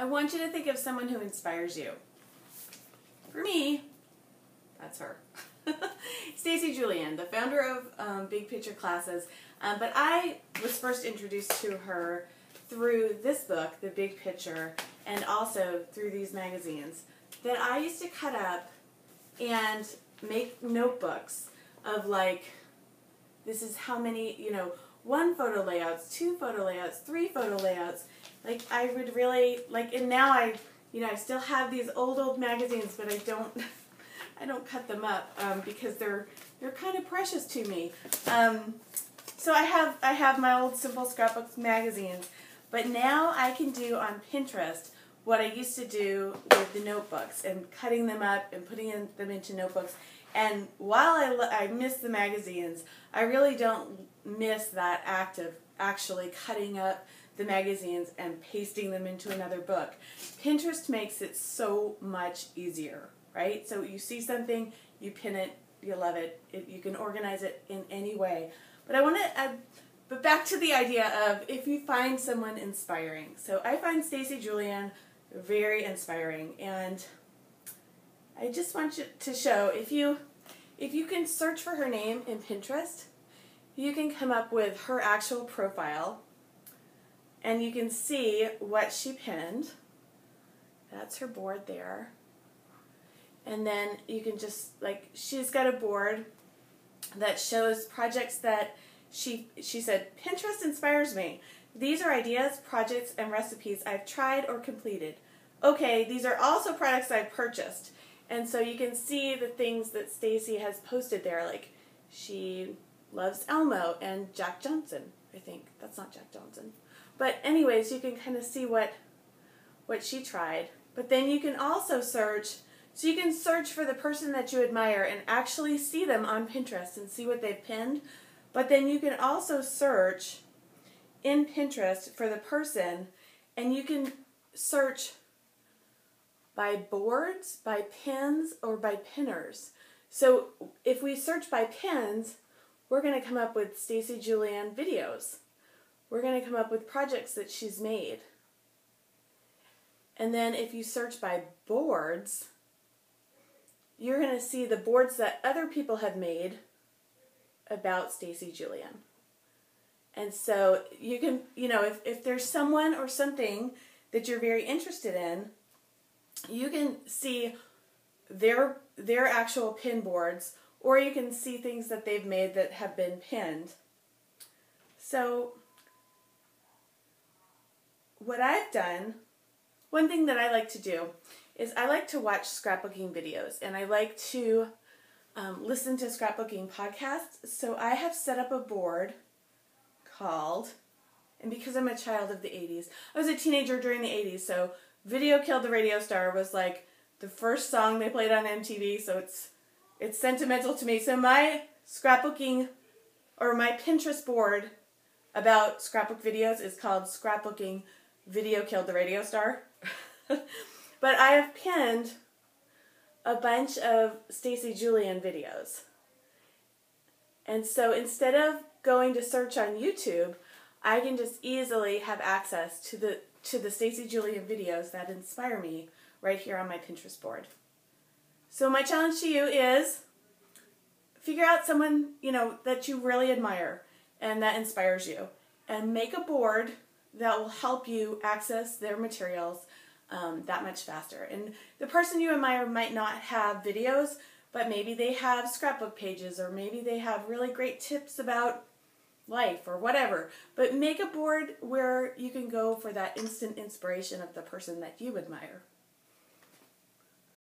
I want you to think of someone who inspires you. For me, that's her. Stacy Julian, the founder of Big Picture Classes. But I was first introduced to her through this book, The Big Picture, and also through these magazines that I used to cut up and make notebooks of, like, this is how many, 1 photo layouts, 2 photo layouts, 3 photo layouts. Like, I would really, and now I still have these old magazines, but I don't cut them up because they're kind of precious to me. So I have my old Simple Scrapbooks magazines, but now I can do on Pinterest what I used to do with the notebooks and cutting them up and putting them into notebooks. And while I miss the magazines, I really don't miss that act of actually cutting up the magazines and pasting them into another book. Pinterest makes it so much easier, right? So you see something, you pin it, you love it, you can organize it in any way. But back to the idea of if you find someone inspiring. So I find Stacy Julian very inspiring, and I just want you to show, if you can search for her name in Pinterest, you can come up with her actual profile, and you can see what she pinned. That's her board there. And then you can just, she's got a board that shows projects that she said, Pinterest inspires me. These are ideas, projects, and recipes I've tried or completed. Okay, these are also products I've purchased. And so you can see the things that Stacy has posted there, like she loves Elmo and Jack Johnson, I think. That's not Jack Johnson. But anyways, you can kind of see what she tried. But then you can also search, so you can search for the person that you admire and actually see them on Pinterest and see what they've pinned. But then you can also search in Pinterest for the person, and you can search by boards, by pins, or by pinners. So if we search by pins, we're going to come up with Stacy Julian videos. We're going to come up with projects that she's made. And then if you search by boards, you're going to see the boards that other people have made about Stacy Julian. And so you can, if there's someone or something that you're very interested in, you can see their actual pin boards, or you can see things that they've made that have been pinned. So what I've done, one thing that I like to do is I like to watch scrapbooking videos, and I like to listen to scrapbooking podcasts. So I have set up a board called, and because I'm a child of the 80s, I was a teenager during the 80s, so Video Killed the Radio Star was like the first song they played on MTV, so it's sentimental to me. So my scrapbooking, or my Pinterest board about scrapbook videos is called Scrapbooking Video Killed the Radio Star. But I have pinned a bunch of Stacy Julian videos. And so instead of going to search on YouTube, I can just easily have access to the Stacy Julian videos that inspire me right here on my Pinterest board. So my challenge to you is figure out someone, that you really admire and that inspires you, and make a board that will help you access their materials that much faster. And the person you admire might not have videos, but maybe they have scrapbook pages, or maybe they have really great tips about life or whatever. But make a board where you can go for that instant inspiration of the person that you admire.